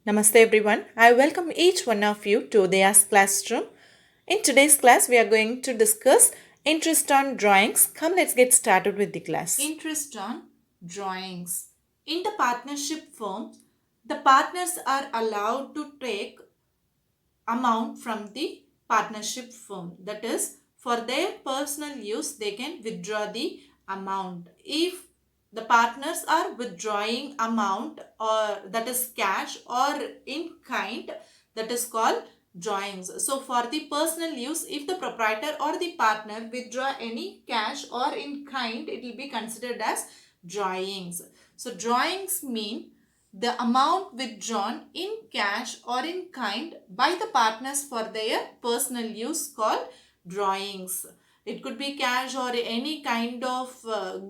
Namaste everyone. I welcome each one of you to Udaya's classroom. In today's class, we are going to discuss interest on drawings. Come, let's get started with the class. Interest on drawings. In the partnership firm, the partners are allowed to take amount from the partnership firm. That is, for their personal use, they can withdraw the amount. If the partners are withdrawing amount or that is cash or in kind, that is called drawings. So for the personal use, if the proprietor or the partner withdraw any cash or in kind, it will be considered as drawings. So drawings mean the amount withdrawn in cash or in kind by the partners for their personal use called drawings. It could be cash or any kind of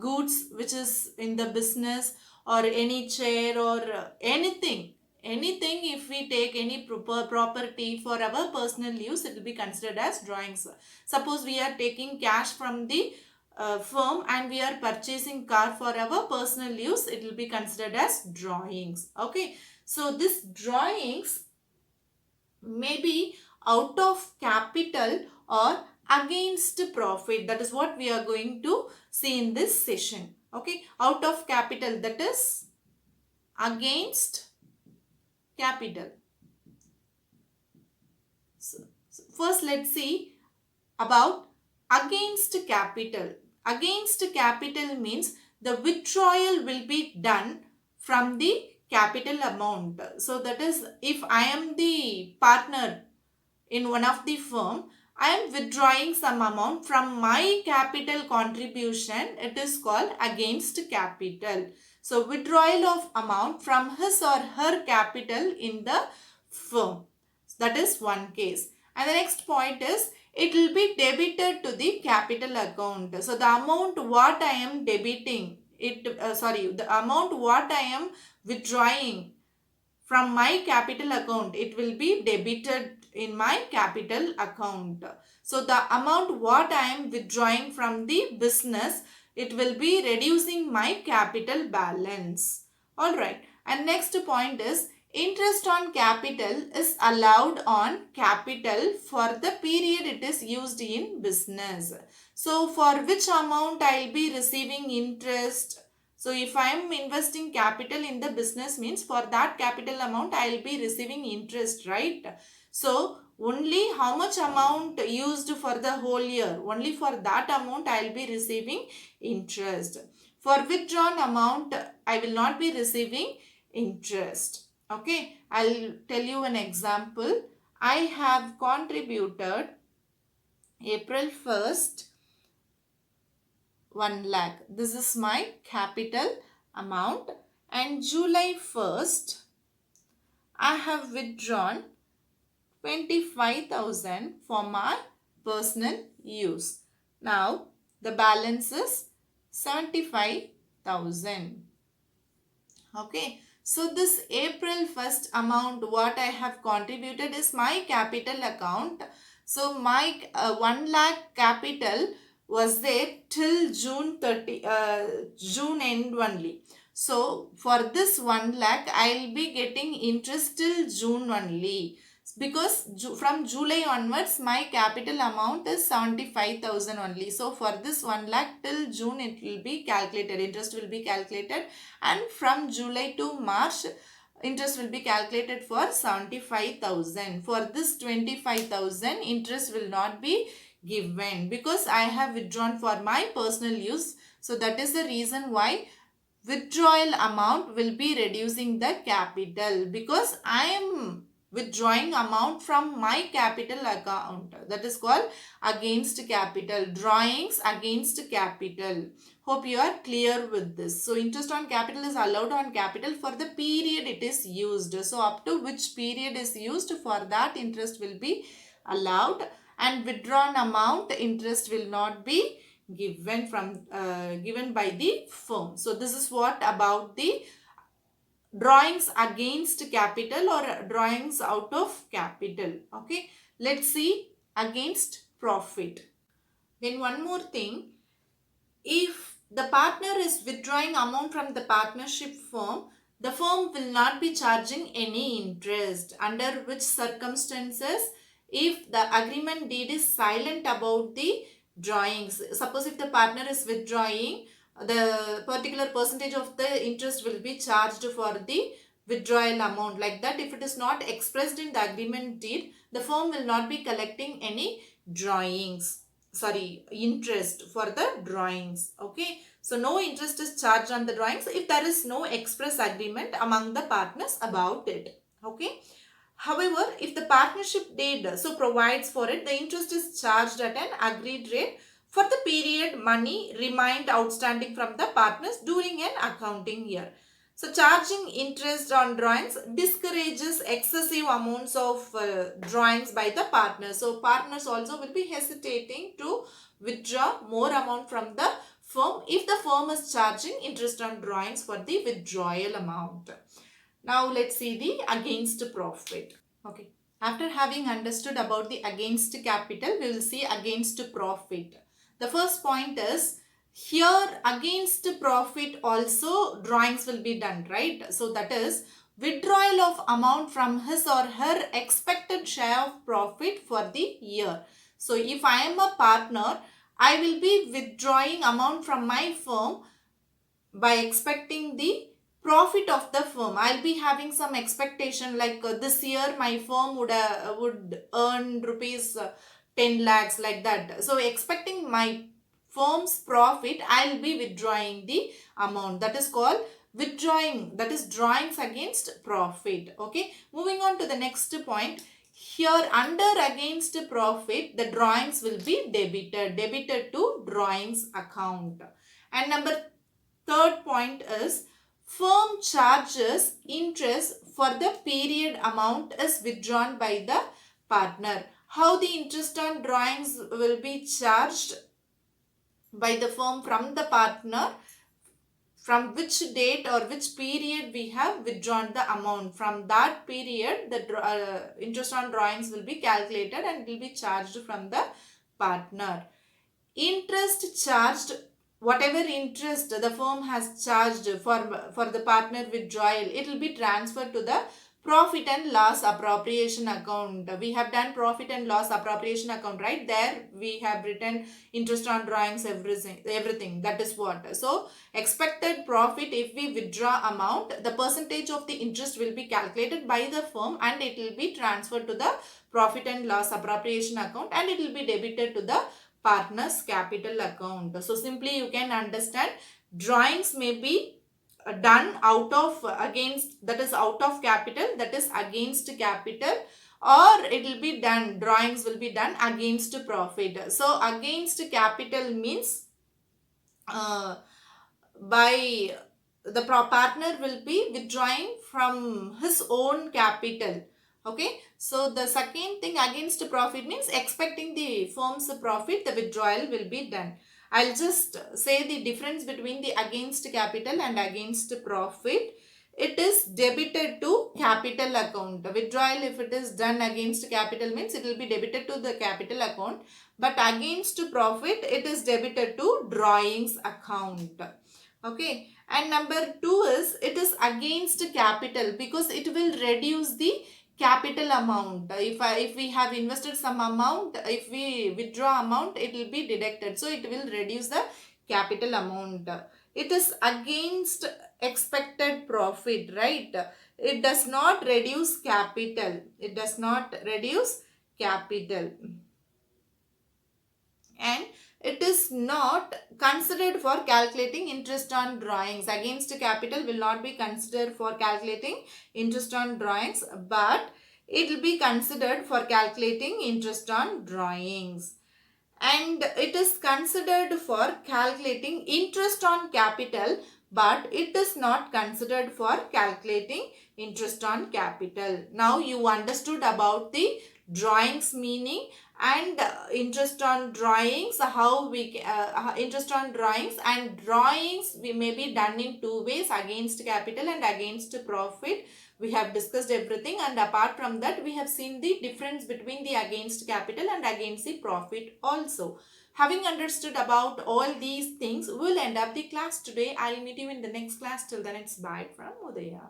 goods which is in the business, or any chair or anything. Anything, if we take any property for our personal use, it will be considered as drawings. Suppose we are taking cash from the firm and we are purchasing car for our personal use, it will be considered as drawings. Okay, so this drawings may be out of capital or against profit. That is what we are going to see in this session. Okay, out of capital, that is against capital. So first let's see about against capital. Against capital means the withdrawal will be done from the capital amount. So that is, if I am the partner in one of the firm, I am withdrawing some amount from my capital contribution. It is called against capital. So withdrawal of amount from his or her capital in the firm. That is one case. And the next point is, it will be debited to the capital account. So the amount what I am debiting, the amount what I am withdrawing from my capital account, it will be debited in my capital account. So the amount what I am withdrawing from the business, it will be reducing my capital balance. Alright. And next point is, interest on capital is allowed on capital for the period it is used in business. So for which amount I will be receiving interest? So if I am investing capital in the business, means for that capital amount I will be receiving interest, right? So only how much amount used for the whole year, only for that amount I will be receiving interest. For withdrawn amount I will not be receiving interest. Okay, I'll tell you an example. I have contributed April 1st 1 lakh. This is my capital amount, and July 1st I have withdrawn 25,000 for my personal use. Now the balance is 75,000. Okay. So this April 1st amount what I have contributed is my capital account. So my 1 lakh capital was there till June end only. So for this 1 lakh I will be getting interest till June only, because from July onwards my capital amount is 75,000 only. So for this 1 lakh till June it will be calculated, interest will be calculated, and from July to March interest will be calculated for 75,000. For this 25,000 interest will not be given because I have withdrawn for my personal use. So that is the reason why withdrawal amount will be reducing the capital, because I am withdrawing amount from my capital account. That is called against capital. Drawings against capital. Hope you are clear with this. So interest on capital is allowed on capital for the period it is used. So up to which period is used, for that interest will be allowed, and withdrawn amount interest will not be given by the firm. So this is what about the drawings against capital or drawings out of capital. Okay, let's see against profit. Then one more thing, if the partner is withdrawing amount from the partnership firm, the firm will not be charging any interest. Under which circumstances, if the agreement deed is silent about the drawings. Suppose if the partner is withdrawing, the particular percentage of the interest will be charged for the withdrawal amount. Like that, if it is not expressed in the agreement deed, the firm will not be collecting any interest for the drawings. Okay, so no interest is charged on the drawings if there is no express agreement among the partners about it. Okay, however, if the partnership deed provides for it, the interest is charged at an agreed rate for the period money remained outstanding from the partners during an accounting year. So charging interest on drawings discourages excessive amounts of drawings by the partners. So partners also will be hesitating to withdraw more amount from the firm if the firm is charging interest on drawings for the withdrawal amount. Now let's see the against profit. Okay. After having understood about the against capital, we will see against profit. The first point is, here against profit also drawings will be done, right? So that is withdrawal of amount from his or her expected share of profit for the year. So if I am a partner, I will be withdrawing amount from my firm by expecting the profit of the firm. I'll be having some expectation like this year my firm would earn rupees 10 lakhs, like that. So expecting my firm's profit, I'll be withdrawing the amount. That is called withdrawing. That is drawings against profit. Okay. Moving on to the next point. Here under against profit, the drawings will be debited to drawings account. And third point is, firm charges interest for the period amount is withdrawn by the partner. How the interest on drawings will be charged by the firm from the partner, from which date or which period we have withdrawn the amount. From that period, the interest on drawings will be calculated and will be charged from the partner. Interest charged, whatever interest the firm has charged for the partner withdrawal, it will be transferred to the profit and loss appropriation account. We have done profit and loss appropriation account, right? There we have written interest on drawings, everything. That is what. So expected profit, if we withdraw amount, the percentage of the interest will be calculated by the firm and it will be transferred to the profit and loss appropriation account and it will be debited to the partner's capital account. So simply you can understand, drawings may be done out of against, that is out of capital, that is against capital, or it will be done, drawings will be done against profit. So against capital means by the partner will be withdrawing from his own capital. Okay, so the second thing, against profit means expecting the firm's profit, the withdrawal will be done. I'll just say the difference between the against capital and against profit. It is debited to capital account. The withdrawal, if it is done against capital, means it will be debited to the capital account. But against profit, it is debited to drawings account. Okay. And number 2 is, it is against capital because it will reduce the capital amount. If we have invested some amount, if we withdraw amount, it will be deducted. So it will reduce the capital amount. It is against expected profit, right? It does not reduce capital. It does not reduce capital. And it is not considered for calculating interest on drawings. Against capital will not be considered for calculating interest on drawings, but it will be considered for calculating interest on drawings. And it is considered for calculating interest on capital, but it is not considered for calculating interest on capital. Now you understood about the drawings meaning and interest on drawings, how we interest on drawings, and drawings we may be done in 2 ways, against capital and against profit. We have discussed everything, and apart from that we have seen the difference between the against capital and against the profit also. Having understood about all these things, we'll end up the class today. I'll meet you in the next class. Till then, it's bye from Udaya.